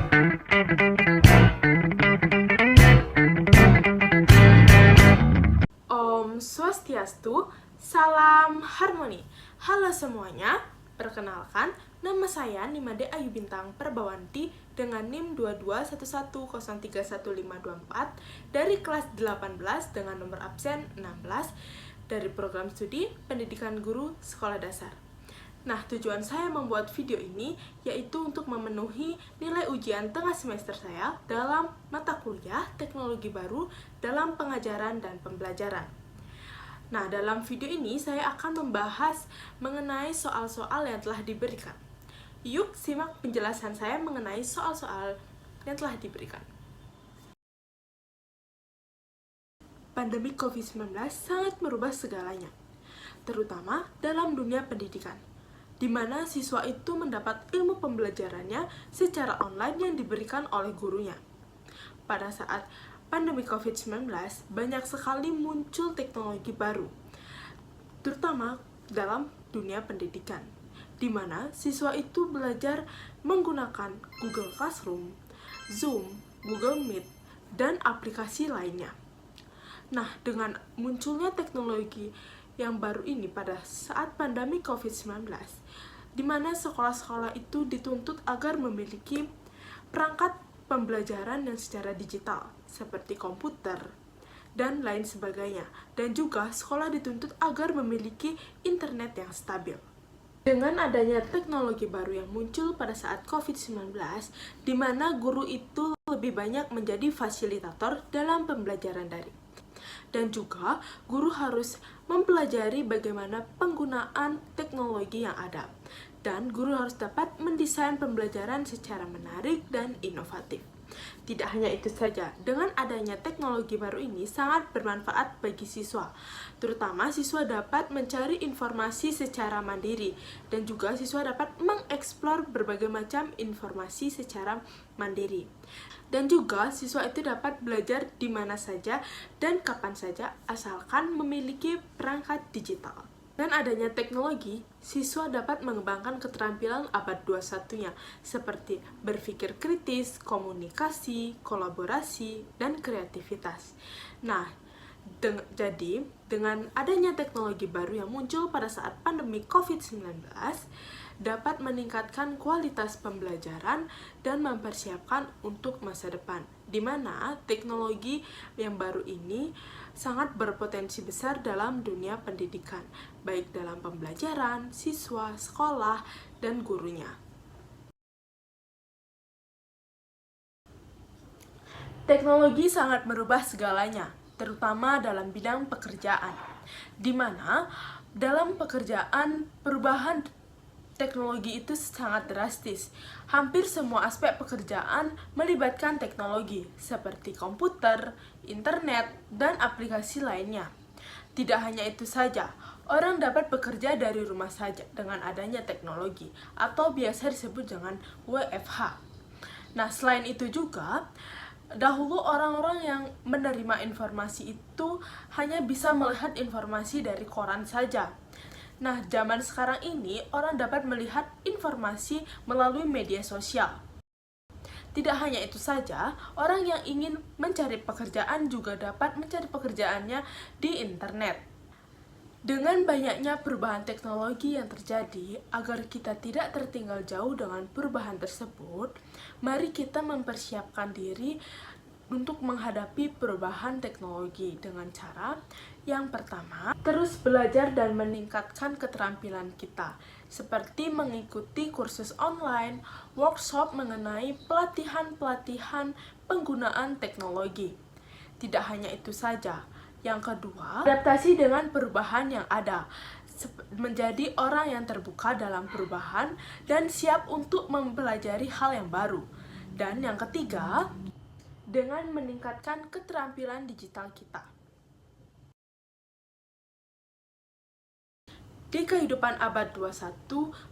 Om Swastiastu, salam harmoni. Halo semuanya, perkenalkan, nama saya Nimade Ayu Bintang Perbawanti dengan NIM 2211031524 dari kelas 18 dengan nomor absen 16 dari program studi Pendidikan Guru Sekolah Dasar. Nah, tujuan saya membuat video ini yaitu untuk memenuhi nilai ujian tengah semester saya dalam mata kuliah teknologi baru dalam pengajaran dan pembelajaran. Nah, dalam video ini saya akan membahas mengenai soal-soal yang telah diberikan. Yuk, simak penjelasan saya mengenai soal-soal yang telah diberikan. Pandemi COVID-19 sangat merubah segalanya, terutama dalam dunia pendidikan, di mana siswa itu mendapat ilmu pembelajarannya secara online yang diberikan oleh gurunya. Pada saat pandemi COVID-19, banyak sekali muncul teknologi baru, terutama dalam dunia pendidikan, di mana siswa itu belajar menggunakan Google Classroom, Zoom, Google Meet, dan aplikasi lainnya. Nah, dengan munculnya teknologi yang baru ini pada saat pandemi COVID-19, di mana sekolah-sekolah itu dituntut agar memiliki perangkat pembelajaran yang secara digital, seperti komputer, dan lain sebagainya. Dan juga sekolah dituntut agar memiliki internet yang stabil. Dengan adanya teknologi baru yang muncul pada saat COVID-19, di mana guru itu lebih banyak menjadi fasilitator dalam pembelajaran daring. Dan juga guru harus mempelajari bagaimana penggunaan teknologi yang ada. Dan guru harus dapat mendesain pembelajaran secara menarik dan inovatif. Tidak hanya itu saja, dengan adanya teknologi baru ini sangat bermanfaat bagi siswa. Terutama siswa dapat mencari informasi secara mandiri, dan juga siswa dapat mengeksplor berbagai macam informasi secara mandiri. Dan juga siswa itu dapat belajar di mana saja dan kapan saja asalkan memiliki perangkat digital. Dengan adanya teknologi, siswa dapat mengembangkan keterampilan abad 21-nya, seperti berpikir kritis, komunikasi, kolaborasi, dan kreativitas. Nah, jadi, dengan adanya teknologi baru yang muncul pada saat pandemi COVID-19, dapat meningkatkan kualitas pembelajaran dan mempersiapkan untuk masa depan, di mana teknologi yang baru ini sangat berpotensi besar dalam dunia pendidikan, baik dalam pembelajaran, siswa, sekolah, dan gurunya. Teknologi sangat merubah segalanya, terutama dalam bidang pekerjaan, di mana dalam pekerjaan perubahan teknologi itu sangat drastis. Hampir semua aspek pekerjaan melibatkan teknologi, seperti komputer, internet, dan aplikasi lainnya. Tidak hanya itu saja, orang dapat bekerja dari rumah saja dengan adanya teknologi, atau biasa disebut dengan WFH. Nah, selain itu juga, dahulu orang-orang yang menerima informasi itu hanya bisa melihat informasi dari koran saja. Nah, zaman sekarang ini orang dapat melihat informasi melalui media sosial. Tidak hanya itu saja, orang yang ingin mencari pekerjaan juga dapat mencari pekerjaannya di internet. Dengan banyaknya perubahan teknologi yang terjadi, agar kita tidak tertinggal jauh dengan perubahan tersebut, mari kita mempersiapkan diri untuk menghadapi perubahan teknologi dengan cara yang pertama, terus belajar dan meningkatkan keterampilan kita, seperti mengikuti kursus online, workshop mengenai pelatihan-pelatihan penggunaan teknologi. Tidak hanya itu saja, yang kedua, adaptasi dengan perubahan yang ada, menjadi orang yang terbuka dalam perubahan dan siap untuk mempelajari hal yang baru. Dan yang ketiga, dengan meningkatkan keterampilan digital kita. Di kehidupan abad 21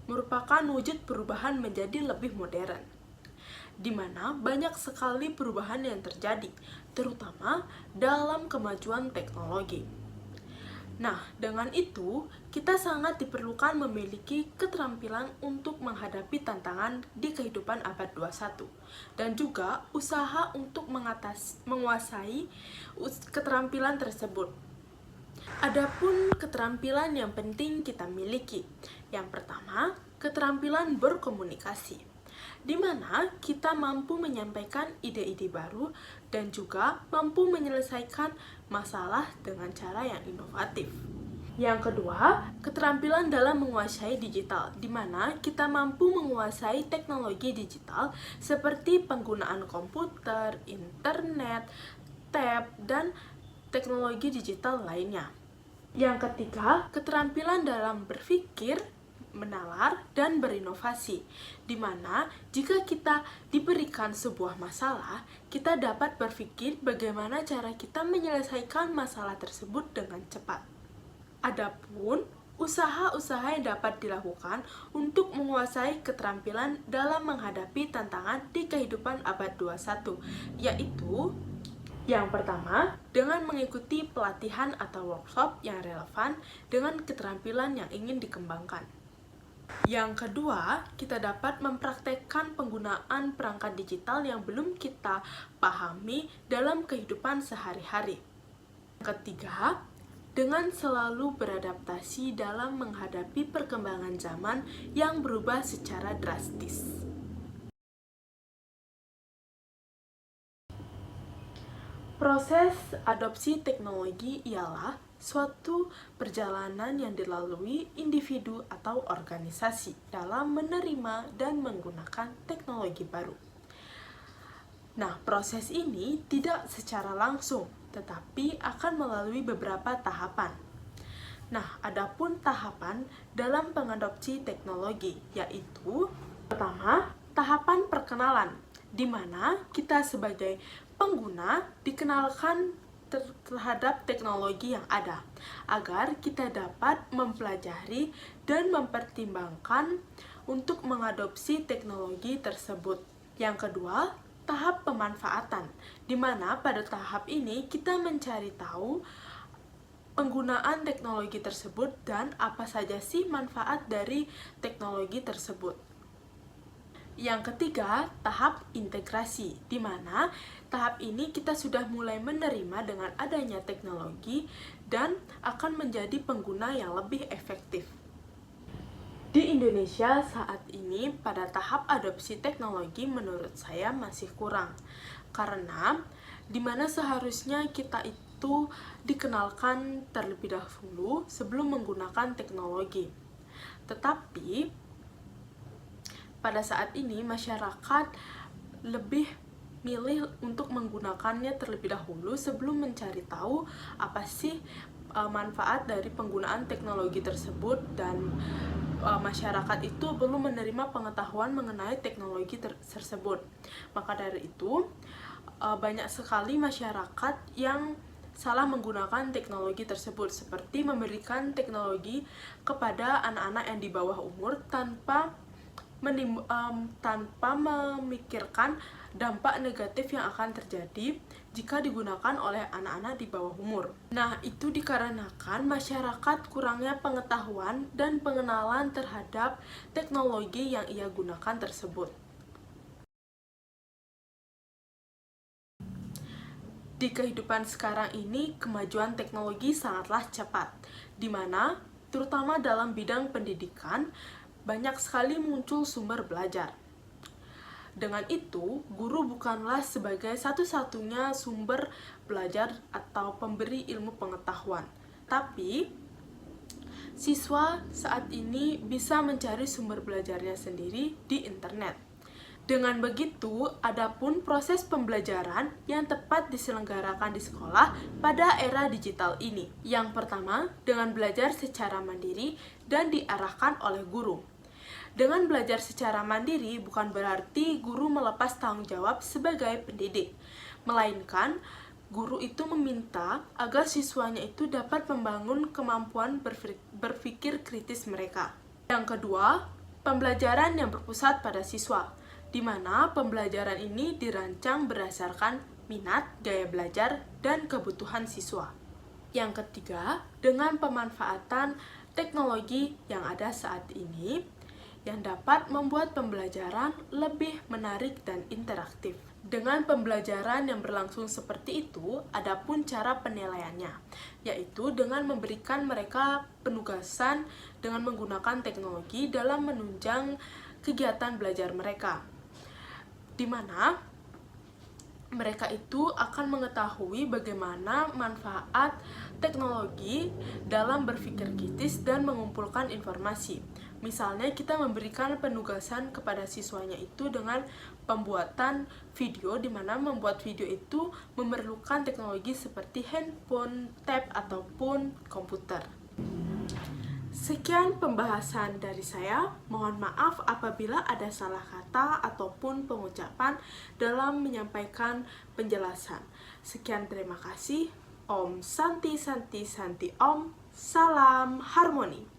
merupakan wujud perubahan menjadi lebih modern, di mana banyak sekali perubahan yang terjadi, terutama dalam kemajuan teknologi. Nah, dengan itu, kita sangat diperlukan memiliki keterampilan untuk menghadapi tantangan di kehidupan abad 21 dan juga usaha untuk menguasai keterampilan tersebut. Adapun keterampilan yang penting kita miliki. Yang pertama, keterampilan berkomunikasi, di mana kita mampu menyampaikan ide-ide baru dan juga mampu menyelesaikan masalah dengan cara yang inovatif. Yang kedua, keterampilan dalam menguasai digital, di mana kita mampu menguasai teknologi digital seperti penggunaan komputer, internet, tab, dan teknologi digital lainnya. Yang ketiga, keterampilan dalam berpikir, menalar, dan berinovasi, di mana jika kita diberikan sebuah masalah, kita dapat berpikir bagaimana cara kita menyelesaikan masalah tersebut dengan cepat. Adapun usaha-usaha yang dapat dilakukan untuk menguasai keterampilan dalam menghadapi tantangan di kehidupan abad 21, yaitu yang pertama, dengan mengikuti pelatihan atau workshop yang relevan dengan keterampilan yang ingin dikembangkan. Yang kedua, kita dapat mempraktekkan penggunaan perangkat digital yang belum kita pahami dalam kehidupan sehari-hari. Yang ketiga, dengan selalu beradaptasi dalam menghadapi perkembangan zaman yang berubah secara drastis. Proses adopsi teknologi ialah suatu perjalanan yang dilalui individu atau organisasi dalam menerima dan menggunakan teknologi baru. Nah, proses ini tidak secara langsung, tetapi akan melalui beberapa tahapan. Nah, adapun tahapan dalam mengadopsi teknologi, yaitu pertama, tahapan perkenalan, di mana kita sebagai pengguna dikenalkan terhadap teknologi yang ada, agar kita dapat mempelajari dan mempertimbangkan untuk mengadopsi teknologi tersebut. Yang kedua, tahap pemanfaatan, di mana pada tahap ini kita mencari tahu penggunaan teknologi tersebut dan apa saja sih manfaat dari teknologi tersebut. Yang ketiga, tahap integrasi, di mana tahap ini kita sudah mulai menerima dengan adanya teknologi dan akan menjadi pengguna yang lebih efektif. Di Indonesia saat ini pada tahap adopsi teknologi menurut saya masih kurang, karena di mana seharusnya kita itu dikenalkan terlebih dahulu sebelum menggunakan teknologi. Tetapi pada saat ini masyarakat lebih milih untuk menggunakannya terlebih dahulu sebelum mencari tahu apa sih manfaat dari penggunaan teknologi tersebut, dan masyarakat itu belum menerima pengetahuan mengenai teknologi tersebut. Maka dari itu banyak sekali masyarakat yang salah menggunakan teknologi tersebut, seperti memberikan teknologi kepada anak-anak yang di bawah umur tanpa memikirkan dampak negatif yang akan terjadi jika digunakan oleh anak-anak di bawah umur. Nah, itu dikarenakan masyarakat kurangnya pengetahuan dan pengenalan terhadap teknologi yang ia gunakan tersebut. Di kehidupan sekarang ini, kemajuan teknologi sangatlah cepat, di mana terutama dalam bidang pendidikan, banyak sekali muncul sumber belajar. Dengan itu, guru bukanlah sebagai satu-satunya sumber belajar atau pemberi ilmu pengetahuan, tapi siswa saat ini bisa mencari sumber belajarnya sendiri di internet. Dengan begitu, adapun proses pembelajaran yang tepat diselenggarakan di sekolah pada era digital ini. Yang pertama, dengan belajar secara mandiri dan diarahkan oleh guru. Dengan belajar secara mandiri bukan berarti guru melepas tanggung jawab sebagai pendidik, melainkan guru itu meminta agar siswanya itu dapat membangun kemampuan berpikir kritis mereka. Yang kedua, pembelajaran yang berpusat pada siswa, di mana pembelajaran ini dirancang berdasarkan minat, gaya belajar, dan kebutuhan siswa. Yang ketiga, dengan pemanfaatan teknologi yang ada saat ini yang dapat membuat pembelajaran lebih menarik dan interaktif. Dengan pembelajaran yang berlangsung seperti itu, adapun cara penilaiannya, yaitu dengan memberikan mereka penugasan dengan menggunakan teknologi dalam menunjang kegiatan belajar mereka, di mana mereka itu akan mengetahui bagaimana manfaat teknologi dalam berpikir kritis dan mengumpulkan informasi. Misalnya kita memberikan penugasan kepada siswanya itu dengan pembuatan video, di mana membuat video itu memerlukan teknologi seperti handphone, tab, ataupun komputer. Sekian pembahasan dari saya. Mohon maaf apabila ada salah kata ataupun pengucapan dalam menyampaikan penjelasan. Sekian, terima kasih. Om Santi Santi Santi Om. Salam harmoni.